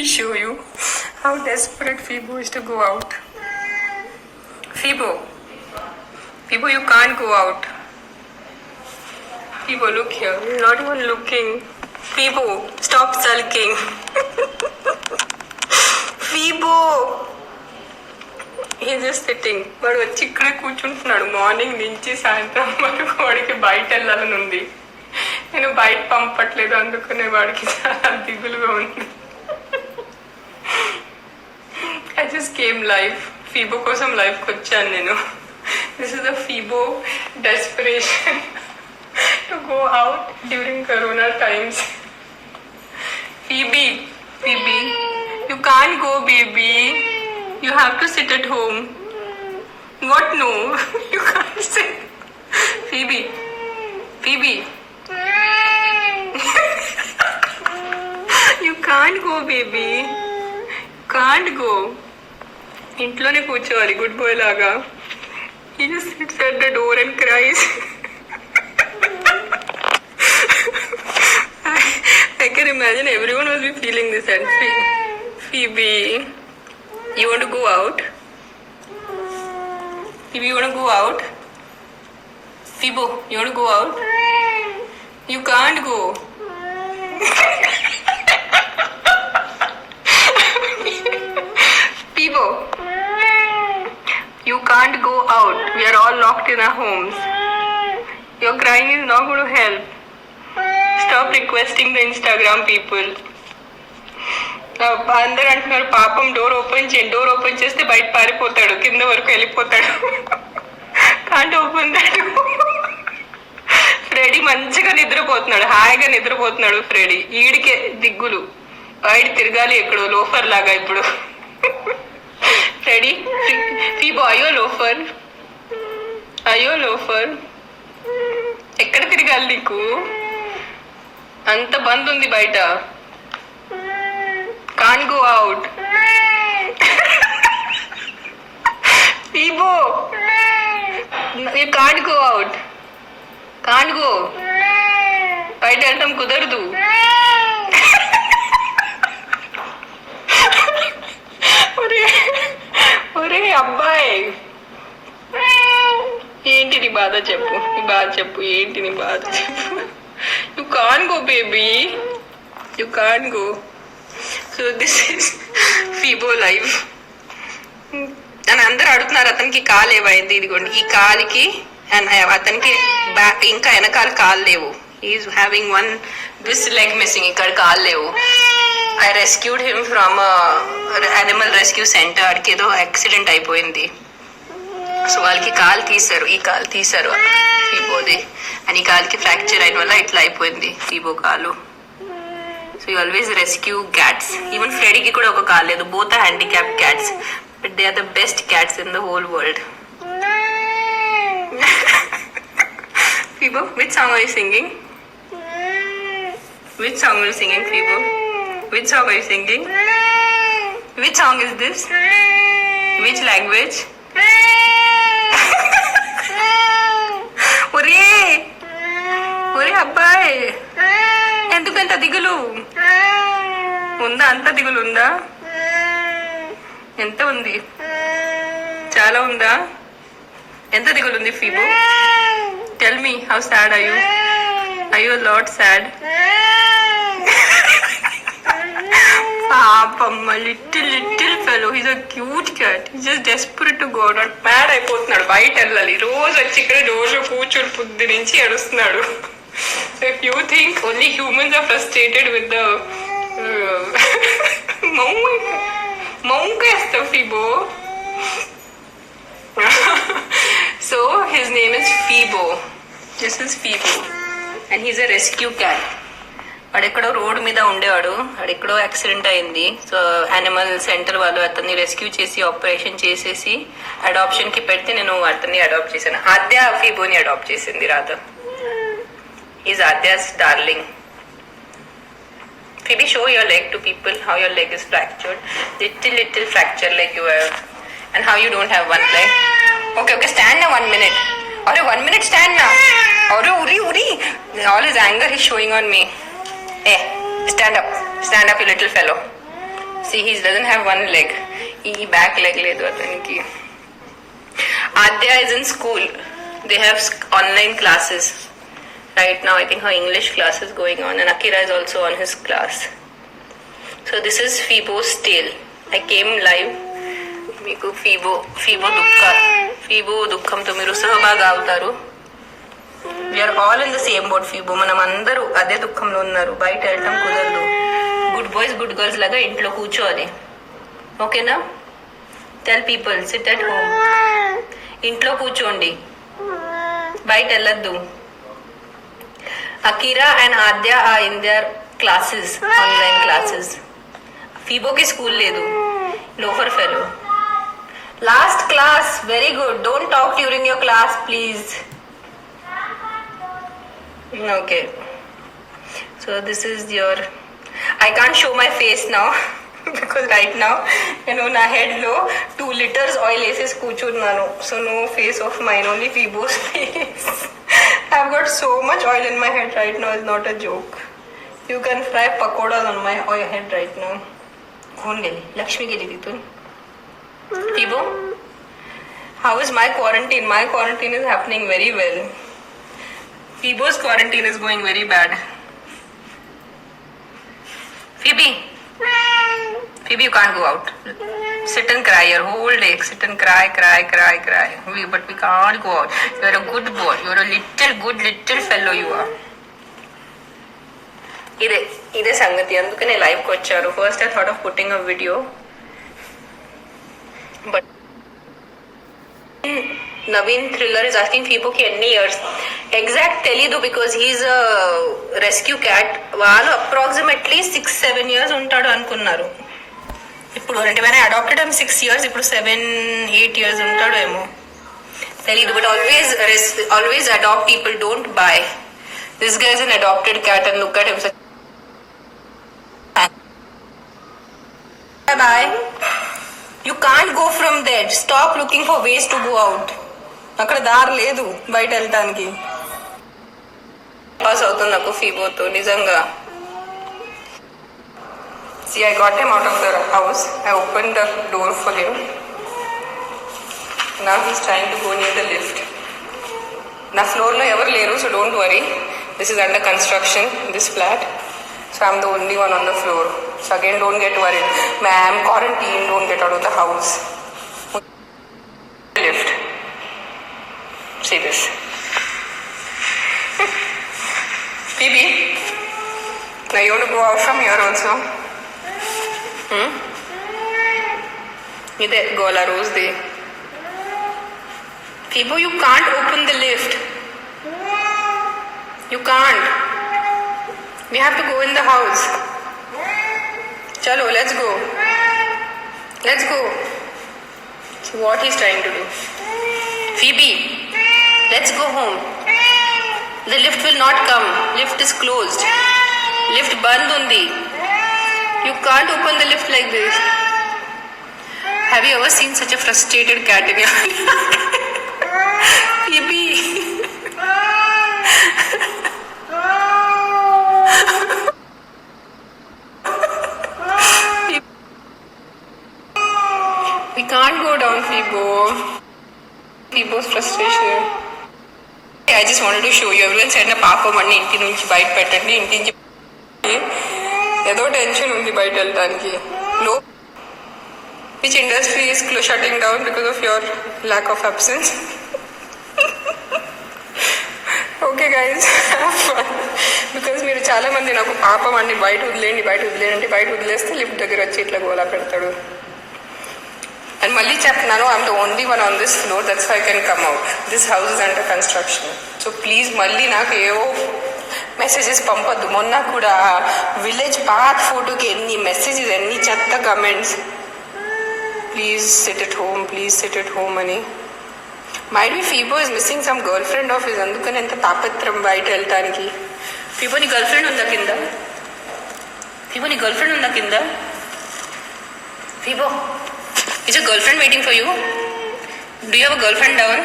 show you how desperate Fibo is to go out. Fibo, you can't go out. Fibo, look here. You're not even looking. Fibo, stop sulking. Fibo, he's just sitting. వాడు వచ్చి ఇక్కడే కూర్చుంటున్నాడు morning నుంచి సాయంత్రం వరకు. వాడికి బయట వెళ్ళాలని ఉంది. నేను బయట పంపట్లేదు, అందుకనే వాడికి చాలా దిగులుగా ఉంది. I just came live. Fibo కోసం లైవ్కి వచ్చాను నేను. This is the Fibo desperation to go out during Corona times. Phoebe, you can't go, baby. You have to sit at home. What? No, you can't sit. Phoebe. You can't go, baby. Can't go. ఇంట్లోనే కూర్చోవాలి good bye లాగా. He just sits at the door and cries. I can imagine everyone must be feeling this. And Phoebe, you want to go out? Phoebe, you want to go out? Fibo, you want to go out? You can't go. Fibo, you can't go out. We are all locked in our homes. Your crying is not going to help. Stop requesting the Instagram people. అందరు అంటున్నారు పాపం door open చేస్తే బయట పారిపోతాడు, కింద వరకు వెళ్ళిపోతాడు. Can't open that. Freddie మంచిగా నిద్రపోతున్నాడు, హాయిగా నిద్రపోతున్నాడు ఫ్రెడీ. ఈడికే దిగ్గులు, బయట తిరగాలి ఎక్కడో లోఫర్ లాగా ఇప్పుడు. ఫ్రెడీ, ఫీబో అయ్యో లోఫర్ ఎక్కడ తిరగాలి నీకు? అంత బంద్ ఉంది బయట. Can't go out. Phoebo, you can't go out. Can't go. బయట వెళ్ళటం కుదరదు. ఒరే అబ్బాయి, ఏంటి నీ బాధ చెప్పు. ఏంటి నీ బాధ చెప్పు. You can't go baby, you can't go. So this is Phoebo live. అని అందరు అడుగుతున్నారు అతనికి కాలు ఏమైంది. ఇదిగోండి ఈ కాలికి అతనికి ఇంకా వెనకాల కాలు లేవు. Is having this leg missing. ఇక్కడ కాలు లేవు. I rescued him from animal rescue center. అడికి ఏదో యాక్సిడెంట్ అయిపోయింది. సో వాళ్ళకి కాలు తీశారు, ఈ కాలు తీశారు ఫీబోది. అండ్ ఈ కాలుకి ఫ్రాక్చర్ అయిన వల్ల ఇట్లా అయిపోయింది ఫీబో కాలు. So you always rescue cats. Even ఫ్రెడీకి కూడా ఒక కాలు లేదు. Both are handicap cats, but they are the best cats in the whole world. Phoebo, which song are you singing? Which song are you singing, Fibo? Which song are you singing? Which song is this? Which language? ఒరే అబ్బాయి, ఎందుకంత దిగులు ఉందా? అంత దిగులు ఉందా? ఎంత ఉంది? చాలా ఉందా? ఎంత దిగులు ఉంది ఫీబో? Tell me, how sad are you? Are you a lot sad? Papamma, little fellow. He's a cute cat. He's just desperate to go out. Mad అయిపోతున్నాడు, బయట వెళ్ళాలి. రోజు వచ్చి ఇక్కడ డోర్లో కూర్చొని పొద్దు నుంచి ఏడుస్తున్నాడు. So if you think only humans are frustrated with the మౌంకేస్తావు Phoebo. So his name is Phoebo. This is Phoebo and he's a rescue cat. వాడెక్కడో రోడ్ మీద ఉండేవాడు, వాడెక్కడో యాక్సిడెంట్ అయింది. సో యానిమల్ సెంటర్ వాళ్ళు అతన్ని రెస్క్యూ చేసి ఆపరేషన్ చేసేసి అడాప్షన్ కి పెడితే నేను అతన్ని అడాప్ట్ చేశాను. ఆద్య ఫీబోని అడాప్ట్ చేసింది Radha. Is Aadya's darling. Phoebe, show your leg to people, how your leg is fractured. Little fracture like you have. And how you don't have one leg. Okay, stand now 1 minute. Or 1 minute stand now. Or Uri. All his anger is showing on me. Hey, stand up, you little fellow. See, he doesn't have one leg. He back leg లేదు అతనికి. Adya is in school. They have online classes. Right now, I think her English class is going on, and Akira is also on his class. So this is Fibo's tale. I came live. మీకు ఫీబో దుఃఖంతో మీరు సహబాగా అవుతారు. We're all in the same boat Phoebo. మనం అందరూ అదే దుఃఖంలో ఉన్నారు. బయట వెళ్ళటం కుదరదు. గుడ్ బాయ్స్ గుడ్ గర్ల్స్ లాగా ఇంట్లో కూర్చోవాలి. ఓకేనా? Tell people SIT at home. ఇంట్లో కూర్చోండి, బయట వెళ్ళొద్దు. Akira and Adya are in their classes, online classes. ఫీబోకి స్కూల్ లేదు. Loafer fellow. Last class. Very good. Don't talk during your class please. Okay. So this is your. I can't show my face now because right now, నా head లో 2 liters oil వేసేసి కూర్చున్నాను. So no face of mine, only Fibo's face. I've got so much oil in my head right now, it's not a joke. You can fry pakodas on my oil head right now. कौन गेली? लक्ष्मी गेली तिथून. Fibo, how is my quarantine? My quarantine is happening very well. Fibo's quarantine is going very bad. Phoebe, you can't go out. Sit and cry your whole day. Sit and cry. But we can't go out. You're a good boy. You're a little fellow you are. ఇదే సంగతి. అందుకనే లైవ్కి వచ్చారు. First I thought of putting a video, but Naveen thriller is asking ఫీబోకి ఎన్ని years exact తెలీదు, because he is a rescue cat. వాళ్ళు approximately 6-7 years ఉంటాడు అనుకున్నారు. ఇప్పుడు అంటే when I adopted him 6 years, ఇప్పుడు 7-8 years ఉంటాడు ఏమో తెలీదు. But always adopt people, don't buy. This guy is an adopted cat and look at him. Bye. You can't go from there. Stop looking for ways to go out. అక్కడ దారి లేదు బయట వెళ్ళటానికి. Pass అవుతుంది నాకు ఫీబోతో నిజంగా. See, I got him out of the house. I opened the door for him. Now he's trying to go near the lift. Na floor lo ever leru, so don't worry. This is under construction, this flat. So I'm the only one on the floor. So again, don't get worried. Ma'am, quarantine, don't get out of the house. Lift. See this. Phoebe, now you want to go out from here also? There, Gola Rose there. Fibo, you can't open the lift. You can't. We have to go in the house. Chalo, let's go. Let's go. So what he's trying to do? Phoebe, let's go home. The lift will not come. Lift is closed. Lift band undi. You can't open the lift like this. Have you ever seen such a frustrated cat in your life? Phoebe. We can't go down, Fibo. Fibo's frustration. I just wanted to show you. Everyone said na papa manni inti nunchi bite pettandi, inti nunchi ఏదో tension ఉంది బయట వెళ్ళడానికి. లో which industry is shutting down because of your lack of absence. Okay guys, because మీరు చాలా మంది నాకు పాపం అండి బయట వదిలేయండి అంటే బయట వదిలేస్తే లిఫ్ట్ దగ్గర వచ్చి ఇట్లా గోలా పెడతాడు. అండ్ మళ్ళీ చెప్తున్నాను, I'm the only one on this floor, that's why I can come out. This house is under construction. So please మళ్ళీ నాకు ఏవో మెసేజెస్ పంపొద్దు. మొన్న కూడా విలేజ్ పాత్ ఫోటోకి ఎన్ని మెసేజెస్, ఎన్ని చెత్త comments. Please sit at home అని. Might be Phoebo is missing some girlfriend of his, అందుకని ఎంత తాపత్రం బయట వెళ్ళటానికి. ఫీబో నీ గర్ల్ ఫ్రెండ్ ఉందా కింద? ఫీబో is your girlfriend waiting for you? Do you have a girlfriend down?